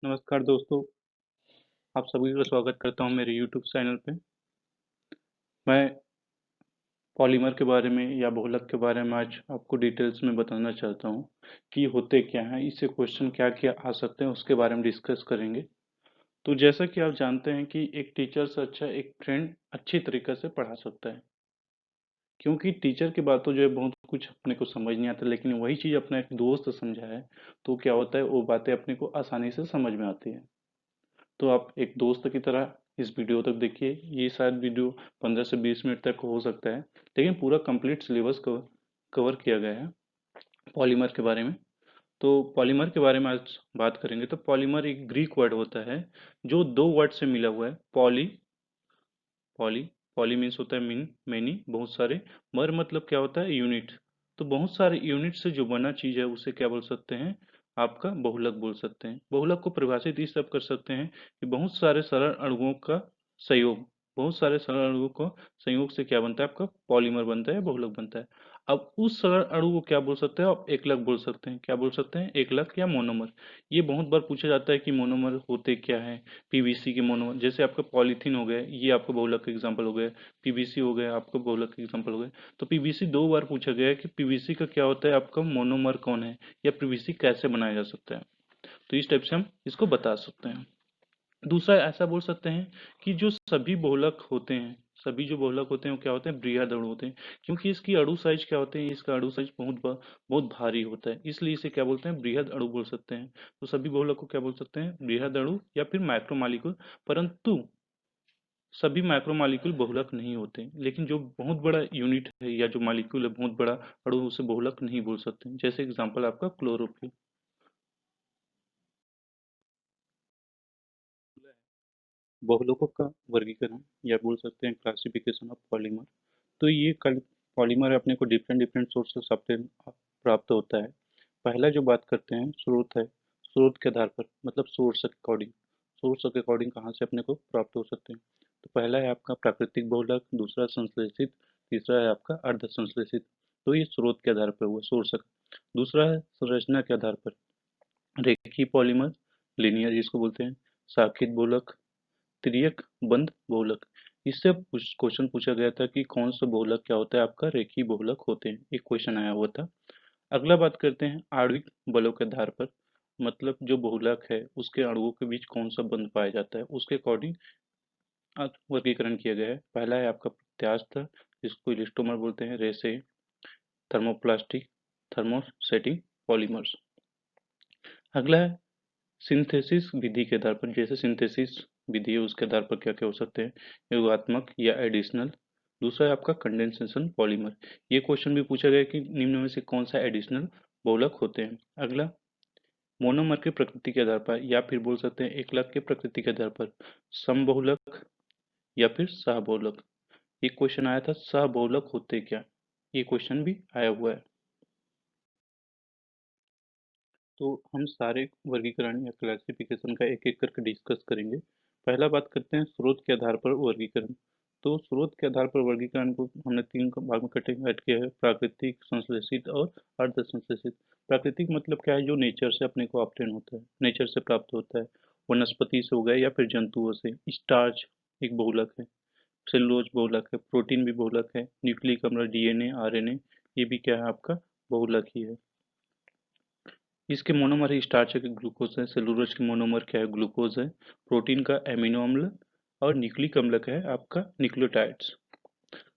नमस्कार दोस्तों, आप सभी का स्वागत करता हूँ मेरे यूट्यूब चैनल पे। मैं पॉलीमर के बारे में या बहुलक के बारे में आज आपको डिटेल्स में बताना चाहता हूँ कि होते क्या हैं, इससे क्वेश्चन क्या-क्या आ सकते हैं, उसके बारे में डिस्कस करेंगे। तो जैसा कि आप जानते हैं कि एक टीचर से अच्छा एक फ्रेंड अच्छी तरीके से पढ़ा सकता है, क्योंकि टीचर की बातों जो है बहुत कुछ अपने को समझ नहीं आता, लेकिन वही चीज़ अपना एक दोस्त समझाए, तो क्या होता है वो बातें अपने को आसानी से समझ में आती हैं। तो आप एक दोस्त की तरह इस वीडियो तक देखिए। ये शायद वीडियो 15 से 20 मिनट तक हो सकता है, लेकिन पूरा कंप्लीट सिलेबस कवर कवर किया गया है पॉलीमर के बारे में। तो पॉलीमर के बारे में आज बात करेंगे। तो पॉलीमर एक ग्रीक वर्ड होता है जो दो वर्ड से मिला हुआ है। पॉली पॉली पॉली मीन्स होता है मीन मैनी, बहुत सारे। मर मतलब क्या होता है यूनिट। तो बहुत सारे यूनिट से जो बना चीज है उसे क्या बोल सकते हैं, आपका बहुलक बोल सकते हैं। बहुलक को परिभाषित इस सब कर सकते हैं कि बहुत सारे सरल अणुओं का संयोग, बहुत सारे सरल अणुओं को संयोग से क्या बनता है, आपका पॉलीमर बनता है, बहुलक बनता है। अब उस सरल अणु को क्या बोल सकते हैं, आप एकलक बोल सकते हैं। क्या बोल सकते हैं, एकलक या मोनोमर। ये बहुत बार पूछा जाता है कि मोनोमर होते क्या है। पीवीसी के मोनोमर, जैसे आपका पॉलीथीन हो गए, ये आपका बहुलक एग्जांपल हो गए। पीवीसी हो गया आपका बहुलक एग्जांपल हो गए। तो पीवीसी दो बार पूछा गया है कि पीवीसी का क्या होता है, आपका मोनोमर कौन है, या पीवीसी कैसे बनाया जा सकता है। तो इस टाइप से हम इसको बता सकते हैं। दूसरा ऐसा बोल सकते हैं कि जो सभी बहुलक होते हैं, सभी जो बहुलक होते हैं वो क्या होते हैं, बृहद अणु होते हैं। क्योंकि इसकी अणु साइज क्या होते हैं, इसका अणु साइज बहुत भारी होता है, इसलिए इसे क्या बोलते हैं, बृहद अणु बोल सकते हैं। तो सभी बहुलक को क्या बोल सकते हैं, बृहद अणु या फिर मैक्रोमॉलिक्यूल। परंतु सभी मैक्रोमॉलिक्यूल बहुलक नहीं होते, लेकिन जो बहुत बड़ा यूनिट है या जो मॉलिक्यूल है बहुत बड़ा अणु, उसे बहुलक नहीं बोल सकते। जैसे एग्जांपल आपका क्लोरोफिल। बहुलकों का वर्गीकरण या बोल सकते हैं क्लासिफिकेशन ऑफ पॉलीमर। तो ये कल पॉलीमर अपने को डिफरेंट डिफरेंट सोर्सेस से प्राप्त होता है। पहला जो बात करते हैं स्रोत है। स्रोत के आधार पर मतलब सोर्स के अकॉर्डिंग कहाँ से अपने को प्राप्त हो सकते हैं। तो पहला है आपका प्राकृतिक बहुलक, दूसरा संश्लेषित, तीसरा है आपका अर्ध संश्लेषित। तो ये स्रोत के आधार पर हुआ सोर्स का। दूसरा है संरचना के आधार पर, रेखीय पॉलीमर, लिनियर जिसको बोलते हैं, शाखित बहुलक, त्रियक बंध बहुलक। इससे क्वेश्चन पूछा गया था कि कौन सा बहुलक क्या होता है, आपका रेखीय बहुलक होते हैं, एक क्वेश्चन आया हुआ था। अगला बात करते हैं आणविक बलों के आधार पर, मतलब जो बहुलक है उसके अणुओं के बीच कौन सा बंध पाया जाता है, उसके अकॉर्डिंग वर्गीकरण किया गया है। पहला है आपका प्रत्यास्थ, जिसको इलास्टोमर बोलते हैं, रेसे, थर्मोप्लास्टिक, थर्मोसेटिंग पॉलीमर्स। अगला है सिंथेसिस विधि के आधार पर, जैसे सिंथेसिस विधि है उसके आधार पर क्या क्या हो सकते हैं, योगात्मक या एडिशनल। दूसरा है आपका कंडेंसेशन पॉलीमर। ये क्वेश्चन भी पूछा गया कि निम्न में से कौन सा एडिशनल बहुलक होते हैं। अगला मोनोमर की प्रकृति के आधार पर, या फिर बोल सकते हैं एकलक के प्रकृति के आधार पर, समबहुलक या फिर सहबहुलक। ये क्वेश्चन आया था, सहबहुलक होते क्या, ये क्वेश्चन भी आया हुआ है। तो हम सारे वर्गीकरण या क्लासिफिकेशन का एक एक करके डिस्कस करेंगे। पहला बात करते हैं स्रोत के आधार पर वर्गीकरण। तो स्रोत के आधार पर वर्गीकरण को हमने तीन भाग में कैटेगराइज किया है, प्राकृतिक, संश्लेषित और अर्ध संश्लेषित। प्राकृतिक मतलब क्या है, जो नेचर से अपने को ऑब्टेन होता है, नेचर से प्राप्त होता है, वनस्पति से हो गया या फिर जंतुओं से। स्टार्च एक बहुलक है, सेलुलोज बहुलक है, प्रोटीन भी बहुलक है, न्यूक्लिक अम्ल, डीएनए, आरएनए, ये भी क्या है, आपका बहुलक ही है। इसके मोनोमर ही स्टार्च है कि ग्लूकोज है, सेलुलोज की मोनोमर क्या है, ग्लूकोज है, प्रोटीन का एमिनो अम्ल, और न्यूक्लिक अम्ल का है आपका न्यूक्लियोटाइड्स।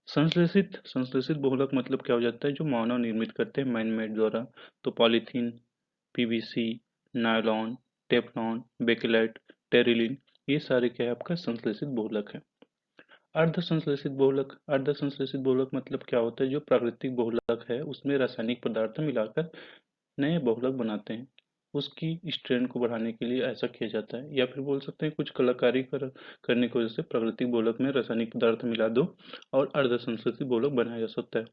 संश्लेषित संश्लेषित बहुलक मतलब क्या हो जाता है, जो मानव निर्मित करते हैं मैन मेड द्वारा। तो polythene, PVC, nylon, Teflon, bakelite, Terylene, ये सारे क्या है, आपका संश्लेषित बहुलक है। अर्ध संश्लेषित बहुलक, अर्ध संश्लेषित बहुलक मतलब क्या होता है, जो प्राकृतिक बहुलक है उसमें रासायनिक पदार्थ मिलाकर नए बहुलक बनाते हैं। उसकी स्ट्रेंथ को बढ़ाने के लिए ऐसा किया जाता है, या फिर बोल सकते हैं कुछ कलाकारी करने की वजह से प्राकृतिक बहुलक में रासायनिक पदार्थ मिला दो और अर्ध संश्लेषित बहुलक बनाया जा सकता है।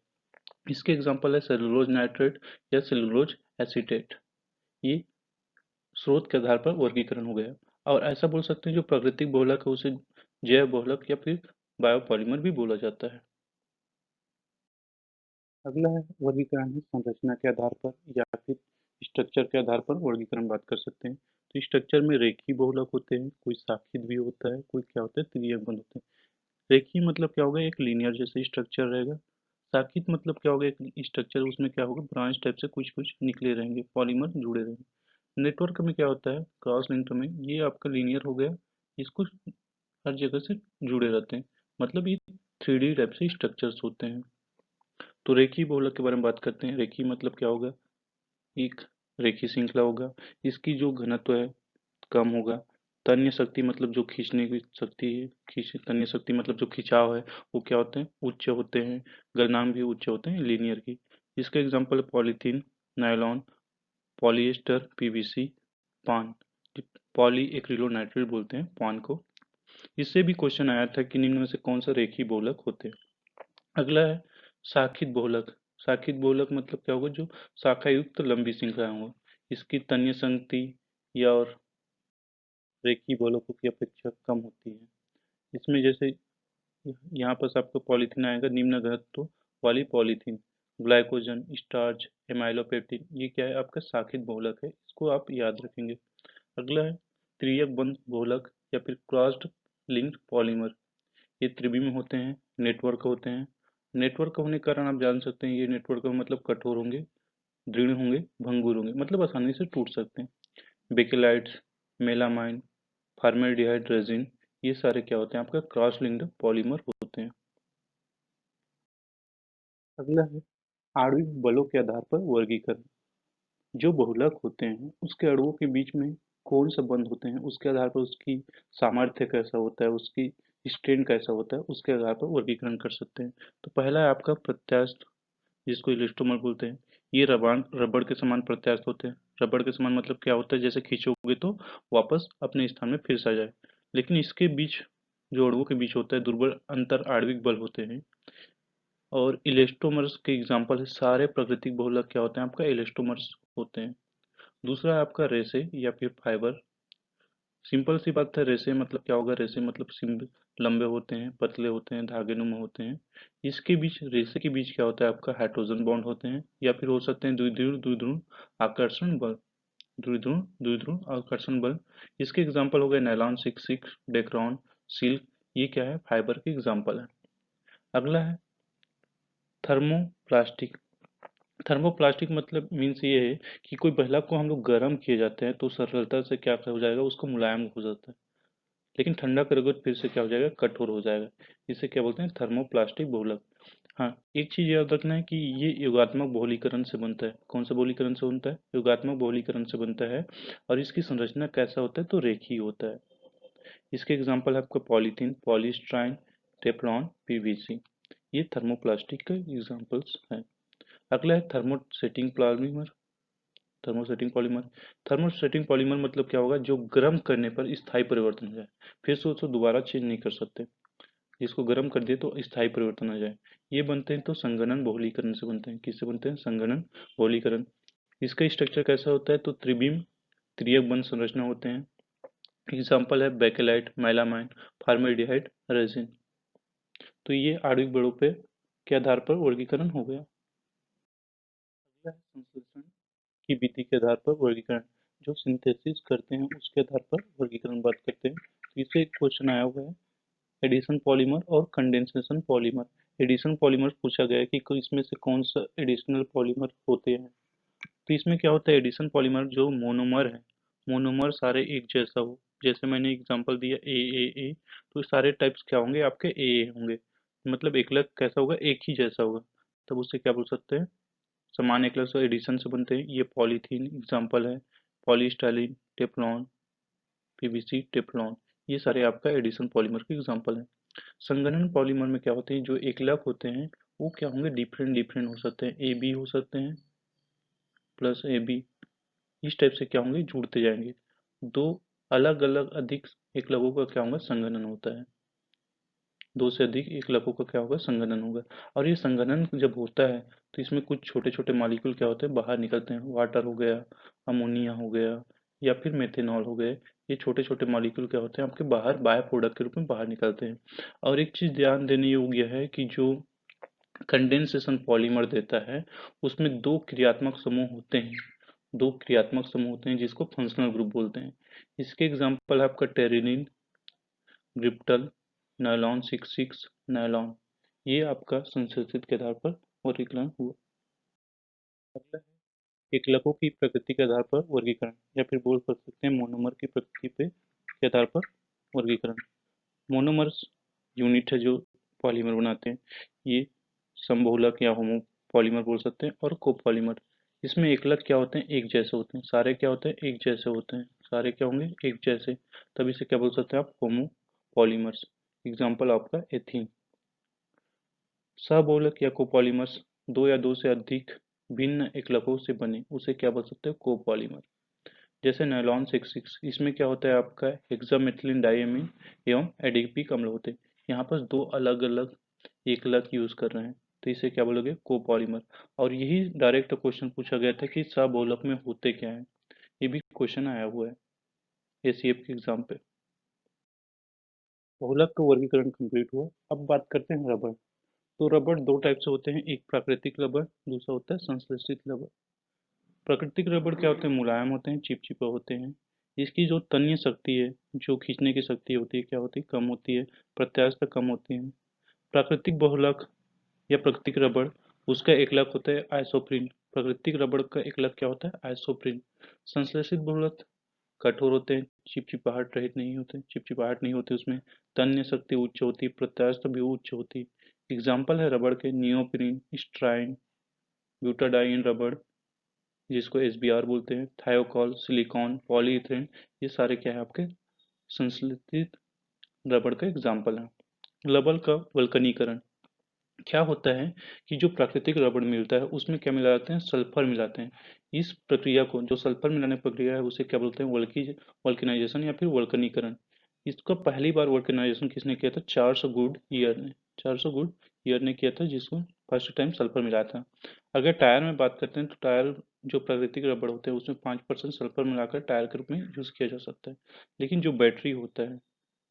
इसके एग्जाम्पल है सेलुलोज नाइट्रेट या सेलुलोज एसीटेट। ये स्रोत के आधार पर वर्गीकरण हो गया। और ऐसा बोल सकते हैं जो प्राकृतिक बहुलक है उसे जैव बहुलक या फिर बायोपॉलीमर भी बोला जाता है। अगला है वर्गीकरण है संरचना के आधार पर या फिर स्ट्रक्चर के आधार पर वर्गीकरण बात कर सकते हैं। तो स्ट्रक्चर में रेखीय बहुलक होते हैं, कोई शाखित भी होता है, कोई क्या होता है त्रियक बंध होते हैं। रेखीय मतलब क्या होगा, एक लीनियर जैसे स्ट्रक्चर रहेगा। शाखित मतलब क्या होगा, एक स्ट्रक्चर उसमें क्या होगा ब्रांच टाइप से कुछ कुछ निकले रहेंगे, पॉलीमर जुड़े रहेंगे। नेटवर्क में क्या होता है, क्रॉस लिंक में ये आपका लीनियर हो गया, इसको हर जगह से जुड़े रहते हैं, मतलब ये 3D टाइप से स्ट्रक्चर्स होते हैं। तो रेखीय बहुलक के बारे में बात करते हैं। रेखीय मतलब क्या होगा, एक रेखीय श्रृंखला होगा, इसकी जो घनत्व है कम होगा। तन्य शक्ति मतलब जो खींचने की शक्ति है, खींच तन्य शक्ति मतलब जो खिंचाव है वो क्या होते हैं, उच्च होते हैं। गलनांक भी उच्च होते हैं लीनियर की। इसका एग्जांपल है पॉलीथीन, नायलॉन, पॉलिएस्टर, पीवीसी, पान। पॉली एक्रिलोनाइट्रेट बोलते हैं पान को। इससे भी क्वेश्चन आया था कि निम्न में से कौन सा रेखीय बहुलक होते हैं। अगला है शाखित बहुलक। शाखित बहुलक मतलब क्या होगा, जो शाखा युक्त लंबी श्रृंखला होगा, इसकी तन्य संगति या और रेखीय बहुलकों की अपेक्षा कम होती है। इसमें जैसे यहाँ पर आपका पॉलीथीन आएगा, निम्न घनत्व वाली पॉलीथीन, ग्लाइकोजन, स्टार्च, एमाइलोपेक्टिन, ये क्या है आपका शाखित बहुलक है, इसको आप याद रखेंगे। अगला है त्रियक बंध बहुलक या फिर क्रॉस्ड लिंक्ड पॉलीमर। ये त्रिविम होते हैं, नेटवर्क होते हैं। नेटवर्क होने के कारण आप जान सकते हैं ये नेटवर्क मतलब कठोर होंगे, दृढ़ होंगे, भंगुर होंगे, मतलब आसानी से टूट सकते हैं। बेकेलाइट्स, मेलामाइन, फॉर्मेल्डिहाइड रेजिन, ये सारे क्या होते हैं आपका क्रॉस लिंक्ड पॉलीमर होते हैं। अगला है आणविक बलों के आधार पर वर्गीकरण। जो बहुलक होते हैं उसके अणुओं के बीच में कौन सा बंध होते हैं, उसके आधार पर उसकी सामर्थ्य कैसा होता है, उसकी स्ट्रेन कैसा होता है, उसके आधार पर वर्गीकरण कर सकते हैं। तो पहला है आपका प्रत्यास्थ, जिसको इलास्टोमर बोलते हैं। ये रबड़ के समान प्रत्यास्थ होते हैं। रबड़ के समान मतलब क्या होता है, जैसे खींचोगे तो वापस अपने स्थान में फिर से आ जाए। लेकिन इसके बीच जो अणुओं के बीच होता है दुर्बल अंतर आणविक बल होते हैं। और इलास्टोमर्स के एग्जाम्पल है सारे प्राकृतिक बहुलक क्या होते हैं आपका इलास्टोमर्स होते हैं। दूसरा है आपका रेसे या फिर फाइबर। सिंपल सी बात है, रेसे मतलब क्या होगा, रेसे मतलब सिंपल लंबे होते हैं, पतले होते हैं, धागेनुमा होते हैं। इसके बीच रेसे के बीच क्या होता है आपका हाइड्रोजन बॉन्ड होते हैं, या फिर हो सकते हैं द्विध्रुव द्विध्रुव आकर्षण बल, द्विध्रुव द्विध्रुव आकर्षण बल। इसके एग्जाम्पल हो गए nylon, six six, Dacron, silk, ये क्या है फाइबर के एग्जाम्पल है। अगला है थर्मोप्लास्टिक। थर्मोप्लास्टिक मतलब मीन्स ये है कि कोई पहला को हम लोग गर्म किए जाते हैं तो सरलता से क्या हो जाएगा, उसको मुलायम हो जाता है। लेकिन ठंडा करोगे तो फिर से क्या हो जाएगा, कठोर हो जाएगा। इसे क्या बोलते हैं, थर्मोप्लास्टिक बहुलक। हाँ, एक चीज याद रखना है कि ये योगात्मक बहुलीकरण से बनता है। कौन सा बहुलीकरण से बनता है, योगात्मक बहुलीकरण से बनता है। और इसकी संरचना कैसा होता है, तो रेखीय होता है। इसके एग्जाम्पल है आपका पॉलीथीन, पॉलीस्टाइन, टेफ्लॉन, पीवीसी। ये थर्मोप्लास्टिक के एग्जाम्पल्स हैं। अगला है thermosetting polymer. Thermosetting polymer. Thermosetting polymer मतलब क्या होगा, जो गर्म करने पर स्थायी परिवर्तन हो जाए, फिर से उसको दोबारा चेंज नहीं कर सकते। इसको गर्म कर दिए तो स्थायी परिवर्तन आ जाए। ये बनते हैं तो संगनन बहुलीकरण से बनते हैं। किससे बनते हैं, संगनन बहुलीकरण। इसका स्ट्रक्चर कैसा होता है, तो त्रिविम त्रियक बंध संरचना होते हैं। एग्जाम्पल है बेकेलाइट, मेलामाइन, फॉर्मेल्डिहाइड, रेजिन। तो ये आणविक बलों पे के आधार पर वर्गीकरण हो गया। अगला है संश्लेषण की विधि के आधार पर वर्गीकरण। जो सिंथेसिस करते हैं उसके आधार पर वर्गीकरण बात करते हैं। तो इससे एक क्वेश्चन आया हुआ है, एडिशन पॉलीमर और कंडेंसेशन पॉलीमर। एडिशन पॉलीमर पूछा गया है कि इसमें से कौन सा एडिशनल पॉलीमर होते हैं। तो इसमें क्या होता है, एडिशन पॉलीमर जो मोनोमर है, मोनोमर सारे एक जैसा हो। जैसे मैंने एग्जांपल दिया ए, तो सारे टाइप्स क्या होंगे आपके ए होंगे, मतलब एकलक कैसा होगा, एक ही जैसा होगा। तब उससे क्या बोल सकते हैं, समान एकलक से एडिशन से बनते हैं। ये पॉलीथीन एग्जांपल है, पॉलीस्टाइलिन, टेफ्लॉन, पीवीसी, टेफ्लॉन, ये सारे आपका एडिशन पॉलीमर के एग्जांपल हैं। संगणन पॉलीमर में क्या होते हैं, जो एकलक होते हैं वो क्या होंगे, डिफरेंट डिफरेंट हो सकते हैं, ए बी हो सकते हैं, प्लस ए बी, इस टाइप से क्या होंगे, जुड़ते जाएंगे। दो अलग अलग अधिक एकलकों का क्या होगा, संगणन होता है। दो से अधिक एकलकों का क्या होगा, संगणन होगा। और ये संगणन जब होता है तो इसमें कुछ छोटे छोटे मॉलिक्यूल क्या होते हैं, बाहर निकलते हैं। वाटर हो गया, अमोनिया हो गया, या फिर मेथेनॉल हो गए। ये छोटे छोटे मॉलिक्यूल क्या होते हैं आपके बाहर बाय प्रोडक्ट के रूप में बाहर निकलते हैं। और एक चीज ध्यान देने योग्य है कि जो कंडेंसेशन पॉलीमर देता है उसमें दो क्रियात्मक समूह होते हैं। दो क्रियात्मक समूह होते हैं जिसको फंक्शनल ग्रुप बोलते हैं। इसके एग्जांपल है आपका टेरिनिन, ग्रिप्टल, नायलॉन 66, नायलॉन। ये आपका संश्लेषित के आधार पर वर्गीकरण हुआ। अगला है एकलकों की प्रकृति के आधार पर वर्गीकरण, या फिर बोल सकते हैं मोनोमर की प्रकृति के आधार पर वर्गीकरण। मोनोमर्स यूनिट है जो पॉलीमर बनाते हैं। ये समबहुलक या होमो पॉलीमर बोल सकते हैं, और कोपॉलीमर। इसमें एकलक क्या होते हैं, एक जैसे होते हैं। सारे क्या होते हैं, एक जैसे होते हैं। सारे क्या होंगे, एक जैसे। तब इसे क्या बोल सकते हैं आप, होमो पॉलीमर्स। एग्जाम्पल आपका एथीन। सबबहुलक या कोपॉलीमर्स दो या दो से अधिक भिन्न एकलकों से बने, उसे क्या बोल सकते हैं, कोपॉलीमर। जैसे नायलॉन 66, इसमें क्या होता है आपका हेक्सामेथिलीन डाइएमीन एवं एडिपिक अम्ल होते हैं। यहाँ पर दो अलग अलग एकलक यूज कर रहे हैं, तो इसे क्या बोलोगे, कोपॉलीमर। और यही डायरेक्ट क्वेश्चन पूछा गया था कि सबबहुलक में होते क्या है। ये भी क्वेश्चन आया हुआ है एसीएफ के एग्जाम पे। बहुलक का वर्गीकरण कंप्लीट हुआ। अब बात करते हैं रबड़। तो रबड़ दो टाइप से होते हैं, एक प्राकृतिक रबड़, दूसरा होता है संश्लेषित रबड़। प्राकृतिक रबड़ क्या होते हैं, मुलायम होते हैं, चिपचिपे होते हैं। इसकी जो तन्य शक्ति है, जो खींचने की शक्ति होती है, क्या होती है, कम होती है, प्रत्यास्थता कम होती है। प्राकृतिक बहुलक या प्राकृतिक रबड़, उसका एकलक होता है आइसोप्रीन। प्राकृतिक रबड़ का एकलक क्या होता है, आइसोप्रीन। संश्लेषित बहुलक कठोर होते हैं, चिपचिपाहट रहित नहीं होते, चिपचिपाहट नहीं होती उसमें। तन्य शक्ति उच्च होती है, प्रत्यास्थता भी उच्च होती है। एग्जाम्पल है रबड़ के नियोप्रीन, स्ट्राइन, ब्यूटाडाइन रबड़, जिसको एसबीआर बोलते हैं, थायोकॉल, सिलिकॉन, पॉलीइथेन। ये सारे क्या है आपके संश्लेषित रबड़ का एग्जाम्पल है। रबड़ का वल्कनीकरण क्या होता है कि जो प्राकृतिक रबड़ मिलता है उसमें क्या मिलाते हैं, सल्फर मिलाते हैं। इस प्रक्रिया को, जो सल्फर मिलाने की प्रक्रिया है, उसे क्या बोलते हैं, वल्कनाइजेशन या फिर वल्कनीकरण। इसका पहली बार वल्कनाइजेशन किसने किया था, 400 गुड ईयर ने। 400 गुड ईयर ने किया था, जिसको फर्स्ट टाइम सल्फर मिला था। अगर टायर में बात करते हैं तो टायर जो प्राकृतिक रबड़ होते हैं उसमें 5% सल्फर मिलाकर टायर के रूप में यूज किया जा सकता है। लेकिन जो बैटरी होता है,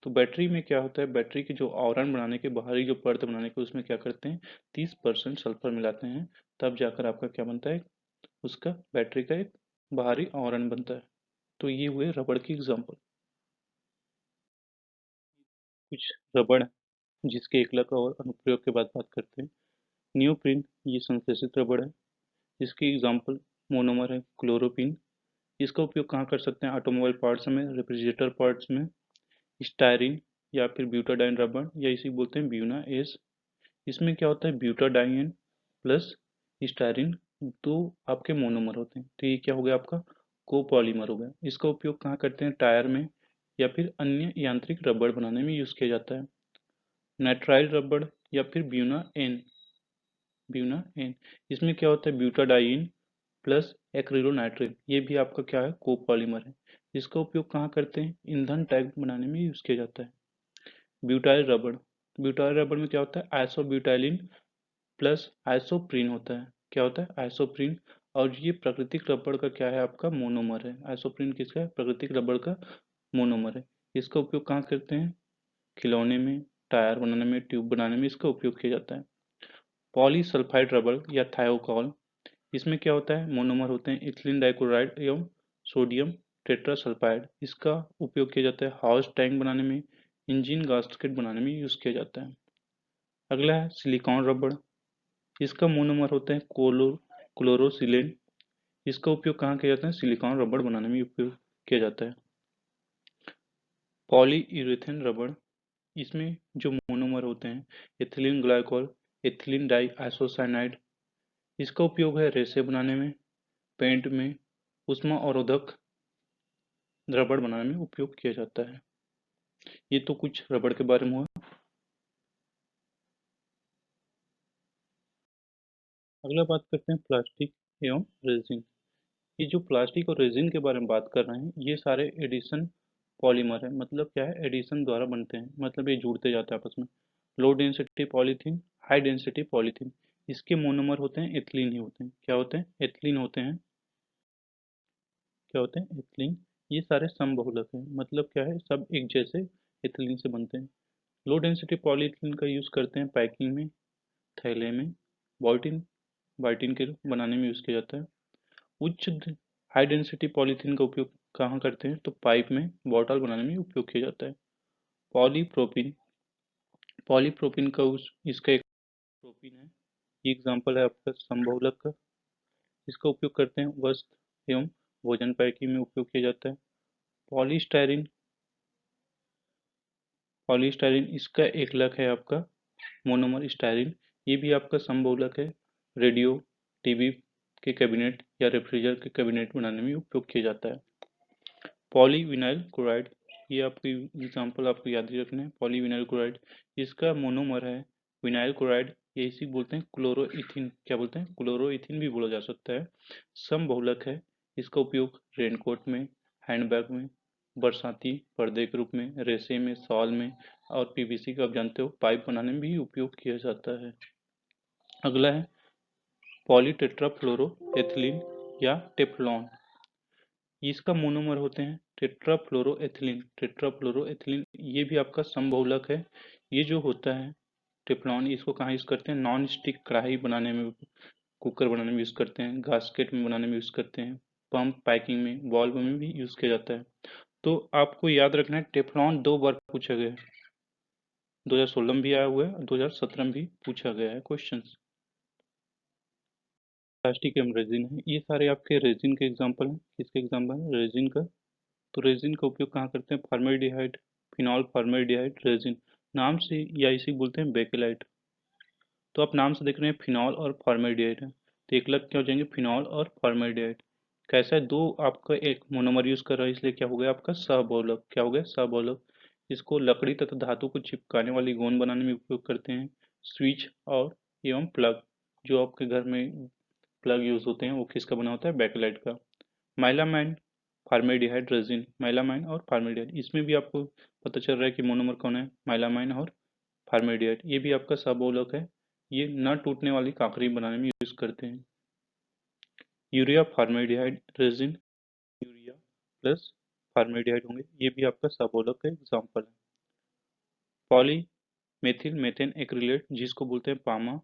तो बैटरी में क्या होता है, बैटरी की जो आवरण बनाने के, बाहरी जो परत बनाने के, उसमें क्या करते हैं, 30% सल्फर मिलाते हैं। तब जाकर आपका क्या बनता है, उसका बैटरी का एक बाहरी आवरण बनता है। तो ये हुए रबड़ की एग्जाम्पल। कुछ रबड़ जिसके एकलक और अनुप्रयोग के बाद बात करते हैं। नियोप्रीन, ये संश्लेषित रबड़ है। इसकी एग्जाम्पल मोनोमर है क्लोरोपिन। इसका उपयोग कहाँ कर सकते हैं, ऑटोमोबाइल पार्ट्स में, रेफ्रिजरेटर पार्ट्स में। स्टायरिन या फिर ब्यूटाडाइन रबड़, या इसी बोलते हैं ब्यूना एस। इसमें क्या होता है, ब्यूटाडाइन प्लस स्टायरिन, दो आपके मोनोमर होते हैं, तो ये क्या हो गया आपका, कोपॉलीमर हो गया। इसका उपयोग कहाँ करते हैं, टायर में या फिर अन्य यांत्रिक रबड़ बनाने में यूज किया जाता है। नाइट्राइल रबड़ या फिर ब्यूना एन, इसमें क्या होता है, ब्यूटाडाइन प्लस एक्रिलोनाइट्रिल, ये भी आपका क्या है, कोपॉलीमर है। इसका उपयोग कहाँ करते हैं, ईंधन टैंक बनाने में यूज किया जाता है। ब्यूटाइल रबड़, ब्यूटाइल रबड़ में क्या होता है, आइसोब्यूटाइलिन प्लस आइसोप्रीन होता है। क्या होता है, आइसोप्रीन। और ये प्राकृतिक रबड़ का क्या है, आपका मोनोमर है। आइसोप्रीन किसका है, प्राकृतिक रबड़ का मोनोमर है। इसका उपयोग कहाँ करते हैं, खिलौने में, टायर बनाने में, ट्यूब बनाने में इसका उपयोग किया जाता है। पॉलीसल्फाइड रबड़ या थायोकॉल, इसमें क्या होता है, मोनोमर होते हैं इथिलीन डाइक्लोराइड एवं सोडियम टेट्रासल्फाइड। इसका उपयोग किया जाता है हाउस टैंक बनाने में, इंजन गास्केट बनाने में यूज किया जाता है। अगला है सिलिकॉन रबड़। इसका मोनोमर होते हैं क्लोरोसिलेन। इसका उपयोग कहाँ किया जाता है, सिलिकॉन रबड़ बनाने में उपयोग किया जाता है। पॉलीयूरेथेन रबड़, इसमें जो मोनोमर होते हैं ethylene glycol, ethylene di isocyanide. इसका उपयोग है रेसे बनाने में, पेंट में, उष्मा अवरोधक रबड़ बनाने में उपयोग किया जाता है। ये तो कुछ रबड़ के बारे में हुआ। अगला बात करते हैं प्लास्टिक एवं रेजिन। ये जो प्लास्टिक और रेजिन के बारे में बात कर रहे हैं, ये सारे एडिशन पॉलीमर है। मतलब क्या है, एडिशन द्वारा बनते हैं, मतलब ये जुड़ते जाते हैं आपस में। Low density polythene, high density polythene. इसके मोनोमर होते हैं एथिलीन ही होते हैं। क्या होते हैं, एथिलीन होते हैं। क्या होते हैं, एथिलीन। ये सारे समबहुलक हैं, मतलब क्या है, सब एक जैसे एथिलीन से बनते हैं। लो डेंसिटी पॉलीथीन का यूज करते हैं पैकिंग में, थैले में, बॉल्टिन बाल्टिन के बनाने में यूज किया जाता है। उच्च हाई डेंसिटी पॉलीथीन का उपयोग कहाँ करते हैं, तो पाइप में बॉटल बनाने में उपयोग किया जाता है। पॉलीप्रोपिन, पॉलीप्रोपिन का इसका एक प्रोपिन है, ये एग्जाम्पल है आपका समबहुलक का। इसका उपयोग करते हैं वस्त्र एवं भोजन पैकिंग में उपयोग किया जाता है। पॉलीस्टायरीन, पॉलीस्टायरीन इसका एक लक है आपका मोनोमर स्टायरीन, ये भी आपका समबहुलक है। रेडियो, टीवी के कैबिनेट या रेफ्रिजरेटर के कैबिनेट बनाने में उपयोग किया जाता है। पॉलीविनाइल क्लोराइड, ये आपकी एग्जाम्पल आपको याद ही रखना है। पॉलीविनाइल क्लोराइड इसका मोनोमर है विनाइल क्लोराइड, ये इसी बोलते हैं क्लोरोइथिन, क्या बोलते हैं, क्लोरोइथिन भी बोला जा सकता है। समबहुलक है, इसका उपयोग रेनकोट में, हैंडबैग में, बरसाती पर्दे के रूप में, रेशे में, शॉल में और पीवीसी का आप जानते हो पाइप बनाने में भी उपयोग किया जाता है। अगला है पॉलीटेट्राफ्लोरोएथिलीन या टेफ्लॉन, इसका मोनोमर होते हैं टेट्राफ्लोरोएथिलीन, टेट्राफ्लोरोएथिलीन ये भी आपका समबहुलक है। ये जो होता है टेफ्लॉन, इसको कहाँ यूज करते हैं, नॉन स्टिक कढ़ाई बनाने में, कुकर बनाने में यूज करते हैं, गास्केट में बनाने में यूज करते हैं, पंप पैकिंग में, बॉल्ब में भी यूज किया जाता है। तो आपको याद रखना है टेफ्लॉन 2 बार पूछा गया है, 2016 में भी आया हुआ है और 2017 में भी पूछा गया है क्वेश्चन। प्लास्टिक एवं रेजिन है, ये सारे आपके रेजिन के एग्जाम्पल हैं। किसके एग्जाम्पल है, रेजिन का। तो रेजिन का उपयोग कहाँ करते हैं, फॉर्मेल्डिहाइड, फिनॉल फॉर्मेल्डिहाइड रेजिन, नाम से या इसी बोलते हैं बेकेलाइट। तो आप नाम से देख रहे हैं फिनॉल और फॉर्मेल्डिहाइड है, तो एक लग क्या हो जाएंगे, फिनॉल और फॉर्मेल्डिहाइड। कैसा है, दो आपका एक मोनोमर यूज कर रहा है, इसलिए क्या हो गया आपका सहबोलक, क्या हो गया सहबोलक। इसको लकड़ी तथा धातु को चिपकाने वाली गोंद बनाने में उपयोग करते हैं। स्विच और एवं प्लग, जो आपके घर में प्लग यूज होते हैं वो किसका बना होता है, बैकलाइट का। माइलामाइन फार्मेल्डिहाइड रेजिन, माइलामाइन और फार्मेल्डिहाइड, इसमें भी आपको पता चल रहा है कि मोनोमर कौन है, माइलामाइन और फार्मेल्डिहाइड, ये भी आपका सबोलक है। ये न टूटने वाली कांकरी बनाने में यूज करते हैं। Urea formaldehyde resin, urea plus formaldehyde होंगे, ये भी आपका सबोलक का एग्जाम्पल है। पॉली मेथिल मेथेन एक्रिलेट, जिसको बोलते हैं पामा,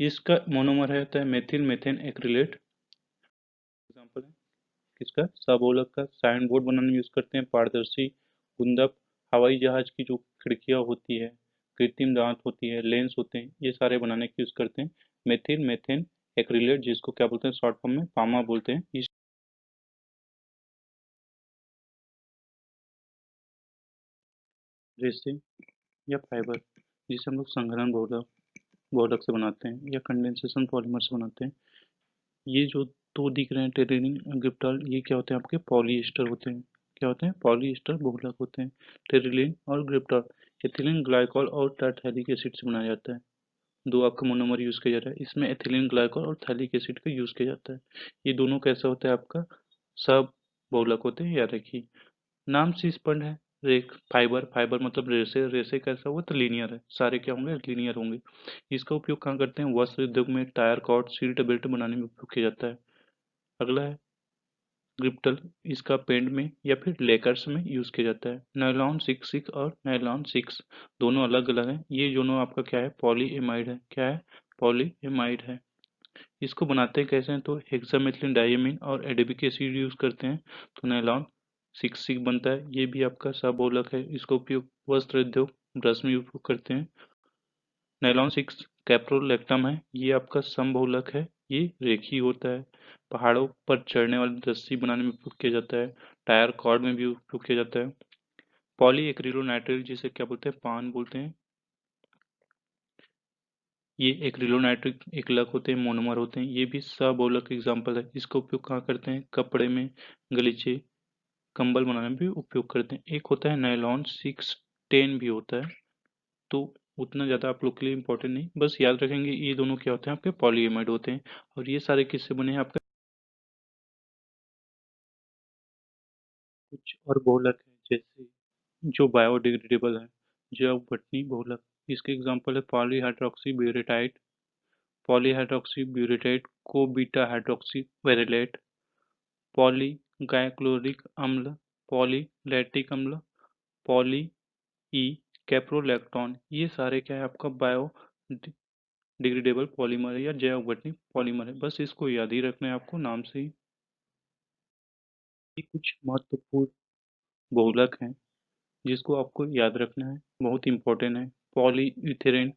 इसका मोनोमर है होता है मेथिल मेथेन एक्रिलेट, एग्जाम्पल है किसका, सबोलक का। साइन बोर्ड बनाने में यूज करते हैं, पारदर्शी गुंदक, हवाई जहाज की जो खिड़कियां होती है, कृत्रिम दांत होती है, लेंस होते हैं, ये सारे बनाने के यूज करते हैं मेथिल मेथेन एक्रिलेट, जिसको क्या बोलते हैं शॉर्ट फॉर्म में पामा बोलते हैं। इस रेसे या फाइबर, जिसे हम लोग संघनन बहुलक बहुलक से बनाते हैं या कंडेंसेशन पॉलीमर से बनाते हैं, ये जो दो दिख रहे हैं टेरेनिन गिब्टॉल, ये क्या होते हैं आपके पॉलीएस्टर होते हैं, क्या होते हैं, पॉलीएस्टर बहुलक होते हैं। टेरिलिन और ग्रिप्टॉल एथिलीन ग्लाइकॉल और टर्टैलिक एसिड से बनाया जाता है। दो आपका मोनोमर यूज किया जा रहा है, इसमें एथिलीन ग्लाइकॉल और थैलिक एसिड का यूज किया जाता है। ये दोनों कैसा होता है आपका, सब बहुलक होते हैं, याद रखिए। नाम से स्पंद है, रेक फाइबर, फाइबर मतलब रेसे, रेसे कैसा हुआ तो लीनियर है, सारे क्या होंगे, लीनियर होंगे। इसका उपयोग कहाँ करते हैं, वस्त्र उद्योग में, टायर कॉर्ड सीट बेल्ट बनाने में उपयोग किया जाता है। अगला है ग्रिप्टल, इसका पेंट में या फिर लेकर्स में यूज किया जाता है। नायलॉन सिक्स सिक्स और नायलॉन सिक्स दोनों अलग अलग हैं, ये दोनों आपका क्या है, पॉलीएमाइड है, क्या है, पॉलीएमाइड है। इसको बनाते हैं कैसे हैं, तो हेक्सामेथिलीन डाइमीन और एडेबिक एसिड यूज करते हैं, तो नायलॉन सिक्स सिक्स बनता है, ये भी आपका सबोलक है। इसका उपयोग वस्त्र उद्योग, ब्रश में उपयोग करते हैं। नायलॉन सिक्स कैप्रोलैक्टम है, ये आपका समबहुलक है, ये रेखी होता है। पहाड़ों पर चढ़ने वाली रस्सी बनाने में उपयोग किया जाता है, टायर कॉर्ड में भी उपयोग किया जाता है। पॉली एक्रिलोनाइट्राइल, जिसे क्या बोलते हैं, पान बोलते हैं, ये एक्रिलोनाइट्रिक एकलक होते हैं, मोनोमर होते हैं, ये भी सबोलक एग्जाम्पल है। इसका उपयोग कहाँ करते हैं, कपड़े में, गलीचे, कंबल बनाने में भी उपयोग करते हैं। एक होता है नायलॉन सिक्स टेन भी होता है, तो उतना ज़्यादा आप लोग के लिए इंपॉर्टेंट नहीं, बस याद रखेंगे ये दोनों क्या होते हैं आपके, पॉलीएमाइड होते हैं। और ये सारे किससे बने हैं आपके, कुछ और बहुलक है, जैसे जो बायोडिग्रेडेबल है, जैव भटनी बहुलक, इसके एग्जांपल है पॉलीहाइड्रोक्सी ब्यूरेटाइट, पॉलीहाइड्रोक्सी ब्यूरेटाइट को बीटा हाइड्रोक्सी वेरिलेट, पॉली गायक्लोरिक अम्ल, पॉलीलैक्टिक अम्ल, पॉली ई कैप्रोलैक्टोन, ये सारे क्या है आपका बायो डिग्रेडेबल पॉलीमर है या जैव अपघटनीय पॉलीमर है। बस इसको याद ही रखना है आपको नाम से ही। ये कुछ महत्वपूर्ण बहुलक हैं जिसको आपको याद रखना है, बहुत इंपॉर्टेंट है। पॉलीयूथेरेन,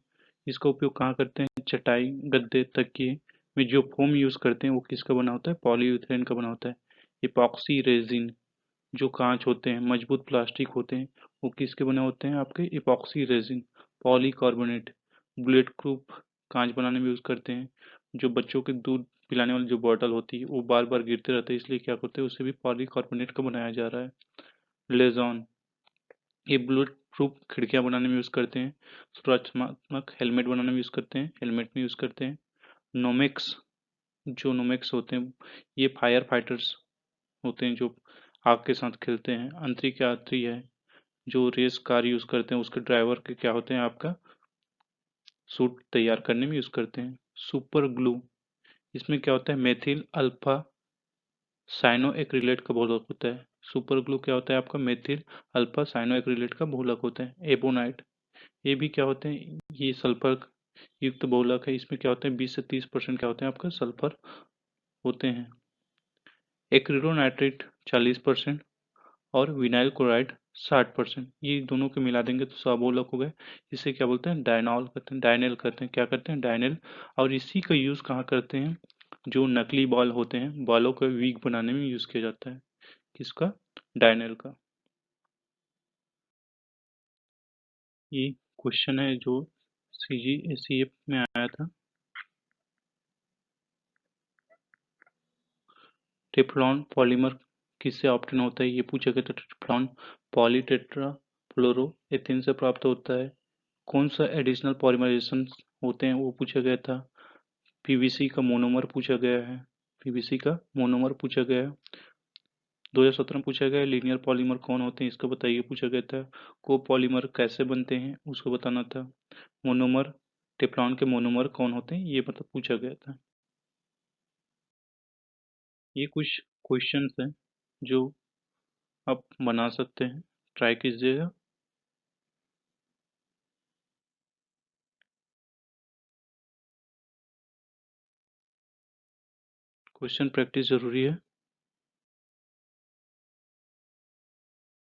इसका उपयोग कहाँ करते हैं? चटाई, गद्दे, तकिए में जो फोम यूज करते हैं वो किसका बना होता है? पॉलीयूथेरेन का बना होता है। इपॉक्सी रेजिन, जो कांच होते हैं, मजबूत प्लास्टिक होते हैं, वो किसके बने होते हैं? आपके epoxy resin. Polycarbonate, bullet proof कांच बनाने में यूज करते हैं। जो बच्चों के दूध पिलाने वाली जो बॉटल होती है वो बार बार गिरते रहते हैं, इसलिए क्या करते हैं उसे भी पॉलीकार्बोनेट का बनाया जा रहा है। लेजॉन, ये बुलेट प्रूफ खिड़कियां बनाने में यूज करते हैं। सुरक्षात्मक हेलमेट बनाने में यूज करते हैं, हेलमेट में यूज करते हैं। नोमेक्स, जो नोमेक्स होते हैं ये फायर फाइटर्स होते हैं जो आग के साथ खेलते हैं। अंतरिक्ष यात्री है जो रेस कार यूज करते हैं, उसके ड्राइवर के क्या होते हैं? आपका सूट तैयार करने में यूज करते हैं। सुपर ग्लू, इसमें क्या होता है? मेथिल अल्फा साइनो एक्रिलेट का बहुलक होता है। सुपर ग्लू क्या होता है? आपका मेथिल अल्फा साइनो एक्रिलेट का बहुलक होता है। एबोनाइट, ये भी क्या होते हैं? ये सल्फर युक्त बहुलक है। इसमें क्या होते हैं? 20 से 30% क्या होते हैं? आपका सल्फर होते हैं। एक्रिलोनाइट्रेट 40% और विनाइल क्लोराइड 60%। ये दोनों को मिला देंगे तो सबोलक हो गए। इसे क्या बोलते हैं? डायनॉल करते हैं, डायनेल करते हैं। क्या करते हैं? डायनेल। और इसी का यूज कहाँ करते हैं? जो नकली बॉल होते हैं, बॉलों को वीक बनाने में यूज किया जाता है। किसका? डायनेल का। ये क्वेश्चन है जो CGCF में आया था। टेफ्लॉन पॉलीमर किससे ऑब्टेन होता है? ये पूछा गया था। टेफ्लॉन पॉलीटेट्रा फ्लोरोएथेन से प्राप्त होता है। कौन सा एडिशनल पॉलीमराइजेशन होते हैं वो पूछा गया था। पीवीसी का मोनोमर पूछा गया है। पीवीसी का मोनोमर पूछा गया है। 2017 में पूछा गया है। लीनियर पॉलीमर कौन होते हैं इसको बताइए, पूछा गया था। कोपॉलीमर कैसे बनते हैं उसको बताना था। मोनोमर, टेफ्लॉन के मोनोमर कौन होते हैं ये मतलब पूछा गया था। ये कुछ क्वेश्चंस हैं जो आप बना सकते हैं, ट्राई कीजिएगा। क्वेश्चन प्रैक्टिस जरूरी है।